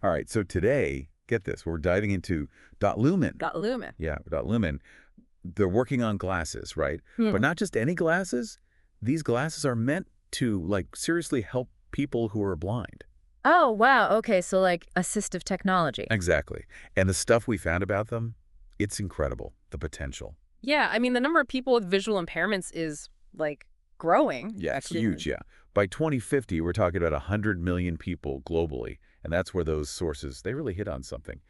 All right, so today, get this, we're diving into Lumen. Got Lumen. Yeah, Lumen. They're working on glasses, right? But Hmm. not just any glasses. These glasses are meant to, like, seriously help people who are blind. Oh, wow. Okay, so like assistive technology. Exactly. And the stuff we found about them, it's incredible, the potential. Yeah, I mean, the number of people with visual impairments is like growing, Yeah, actually. huge, yeah. By 2050, we're talking about 100 million people globally, and that's where those sources, they really hit on something.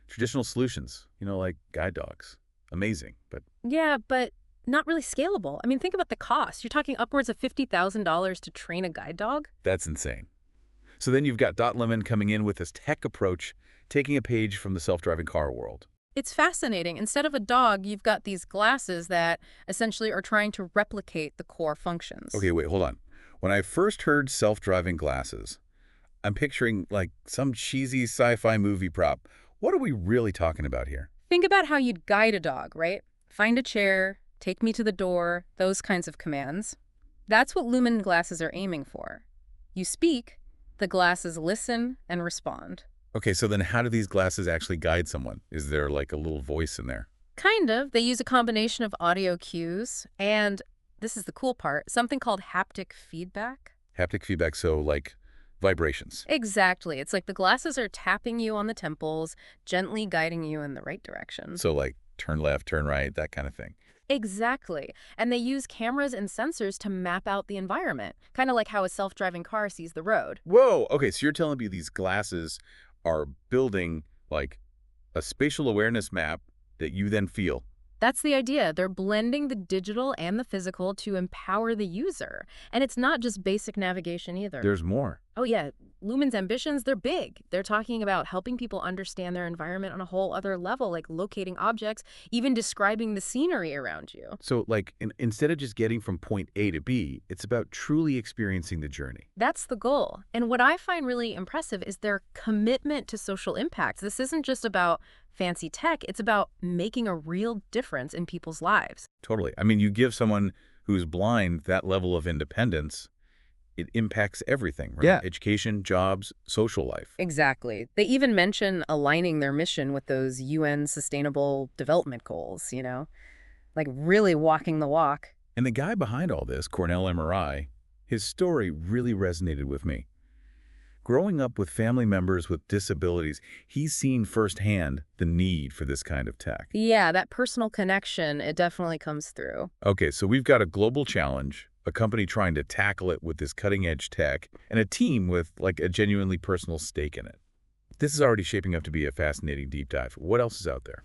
Traditional solutions, like guide dogs. Amazing, but Yeah, but not really scalable. I mean, think about the cost. You're talking upwards of $50,000 to train a guide dog? that's insane. So then you've got Lemon coming in with this tech approach, taking a page from the self-driving car world. It's fascinating. Instead of a dog, you've got these glasses that essentially are trying to replicate the core functions. Okay, wait, hold on. When I first heard self-driving glasses, I'm picturing like some cheesy sci-fi movie prop. What are we really talking about here? Think about how you'd guide a dog, right? Find a chair, take me to the door, those kinds of commands. That's what Lumen glasses are aiming for. You speak, the glasses listen and respond. Okay, so then how do these glasses actually guide someone? Is there like a little voice in there? Kind of. They use a combination of audio cues and, this is the cool part, something called haptic feedback. Haptic feedback, so like vibrations. Exactly. It's like the glasses are tapping you on the temples, gently guiding you in the right direction. So like turn left, turn right, that kind of thing. Exactly. And they use cameras and sensors to map out the environment, kind of like how a self-driving car sees the road. Whoa, okay, so you're telling me these glasses are building like a spatial awareness map that you then feel. That's the idea. They're blending the digital and the physical to empower the user. And it's not just basic navigation either. There's more. Oh, yeah. Lumen's ambitions, they're big. They're talking about helping people understand their environment on a whole other level, like locating objects, even describing the scenery around you. So like instead of just getting from point A to B, it's about truly experiencing the journey. That's the goal. And what I find really impressive is their commitment to social impact. This isn't just about fancy tech, it's about making a real difference in people's lives. Totally. I mean, you give someone who's blind that level of independence, it impacts everything, right? Yeah. Education, jobs, social life. Exactly. They even mention aligning their mission with those UN Sustainable Development Goals, like really walking the walk. And the guy behind all this, Cornell MRI, his story really resonated with me. Growing up with family members with disabilities, he's seen firsthand the need for this kind of tech. Yeah, that personal connection, it definitely comes through. Okay, so we've got a global challenge, a company trying to tackle it with this cutting-edge tech, and a team with like a genuinely personal stake in it. This is already shaping up to be a fascinating deep dive. What else is out there?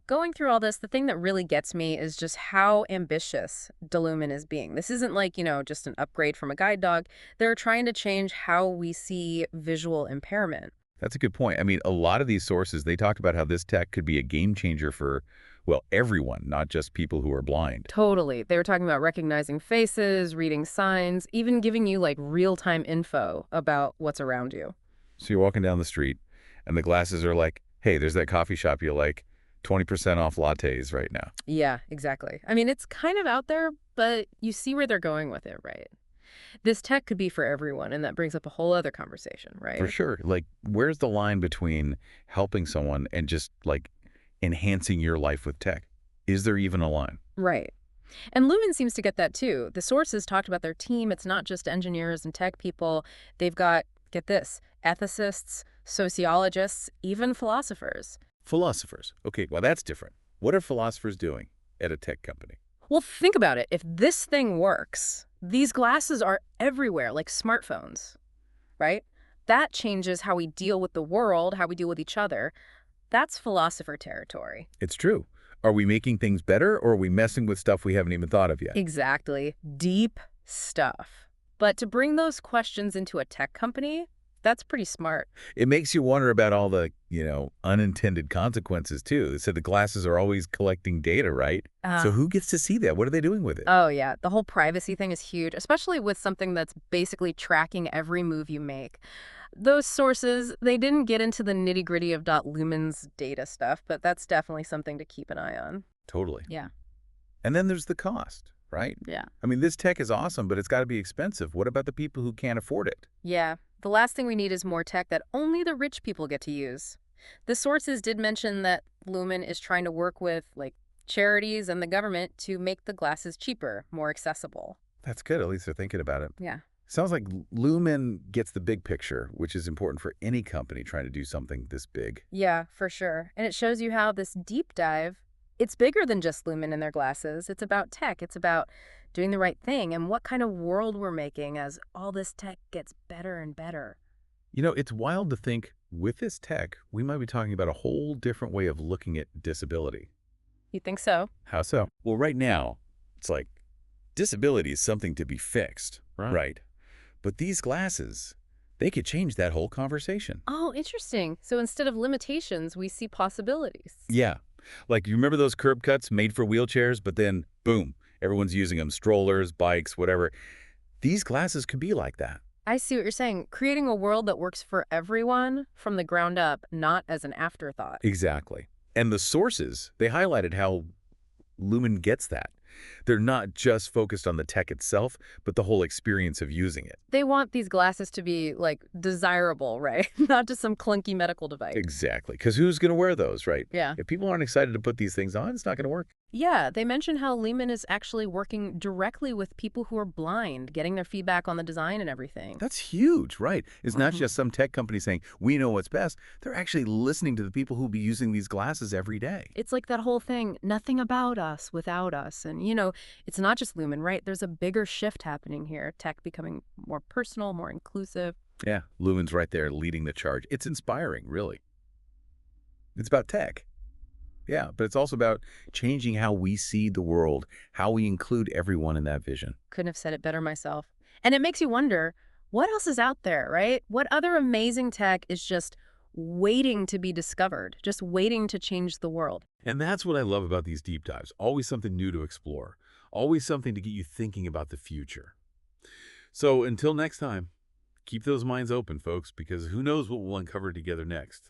Going through all this, the thing that really gets me is just how ambitious Delumen is being. This isn't like, just an upgrade from a guide dog. They're trying to change how we see visual impairment. That's a good point. I mean, a lot of these sources, they talk about how this tech could be a game changer for, well, everyone, not just people who are blind. Totally. They were talking about recognizing faces, reading signs, even giving you like real-time info about what's around you. So you're walking down the street, and the glasses are like, hey, there's that coffee shop you like, 20% off lattes right now. Yeah, exactly. I mean, it's kind of out there, but you see where they're going with it, right? This tech could be for everyone, and that brings up a whole other conversation, right? For sure. Like, where's the line between helping someone and just, like, enhancing your life with tech? Is there even a line? Right. And Lumen seems to get that too. The sources talked about their team. It's not just engineers and tech people. They've got, get this, ethicists, sociologists, even philosophers. Philosophers. Okay, well, that's different. What are philosophers doing at a tech company? Well, think about it. If this thing works, these glasses are everywhere, like smartphones, right? That changes how we deal with the world, how we deal with each other. That's philosopher territory. It's true. Are we making things better, or are we messing with stuff we haven't even thought of yet? Exactly. Deep stuff. But to bring those questions into a tech company, that's pretty smart. It makes you wonder about all the, unintended consequences, too. They said the glasses are always collecting data, right? So who gets to see that? What are they doing with it? Oh, yeah. The whole privacy thing is huge, especially with something that's basically tracking every move you make. Those sources, they didn't get into the nitty-gritty of Lumen's data stuff, but that's definitely something to keep an eye on. Totally. Yeah. And then there's the cost, right? Yeah. I mean, this tech is awesome, but it's got to be expensive. What about the people who can't afford it? Yeah. The last thing we need is more tech that only the rich people get to use. The sources did mention that Lumen is trying to work with, like, charities and the government to make the glasses cheaper, more accessible. That's good. At least they're thinking about it. Yeah. Sounds like Lumen gets the big picture, which is important for any company trying to do something this big. Yeah, for sure. And it shows you how this deep dive, it's bigger than just Lumen and their glasses. It's about tech. It's about doing the right thing and what kind of world we're making as all this tech gets better and better. You know, it's wild to think with this tech, we might be talking about a whole different way of looking at disability. You think so? How so? Well, right now, it's like disability is something to be fixed, right? But these glasses, they could change that whole conversation. Oh, interesting. So instead of limitations, we see possibilities. Yeah. Like, you remember those curb cuts made for wheelchairs, but then, boom, everyone's using them, strollers, bikes, whatever. These glasses could be like that. I see what you're saying. Creating a world that works for everyone from the ground up, not as an afterthought. Exactly. And the sources, they highlighted how Lumen gets that. They're not just focused on the tech itself, but the whole experience of using it. They want these glasses to be, like, desirable, right? Not just some clunky medical device. Exactly. Because who's going to wear those, right? Yeah. If people aren't excited to put these things on, it's not going to work. Yeah, they mentioned how Lumen is actually working directly with people who are blind, getting their feedback on the design and everything. That's huge, right? It's not just some tech company saying, we know what's best. They're actually listening to the people who'll be using these glasses every day. It's like that whole thing, nothing about us without us. And, it's not just Lumen, right? There's a bigger shift happening here, tech becoming more personal, more inclusive. Yeah, Lumen's right there leading the charge. It's inspiring, really. It's about tech. Yeah, but it's also about changing how we see the world, how we include everyone in that vision. Couldn't have said it better myself. And it makes you wonder, what else is out there, right? What other amazing tech is just waiting to be discovered, just waiting to change the world? And that's what I love about these deep dives. Always something new to explore. Always something to get you thinking about the future. So until next time, keep those minds open, folks, because who knows what we'll uncover together next.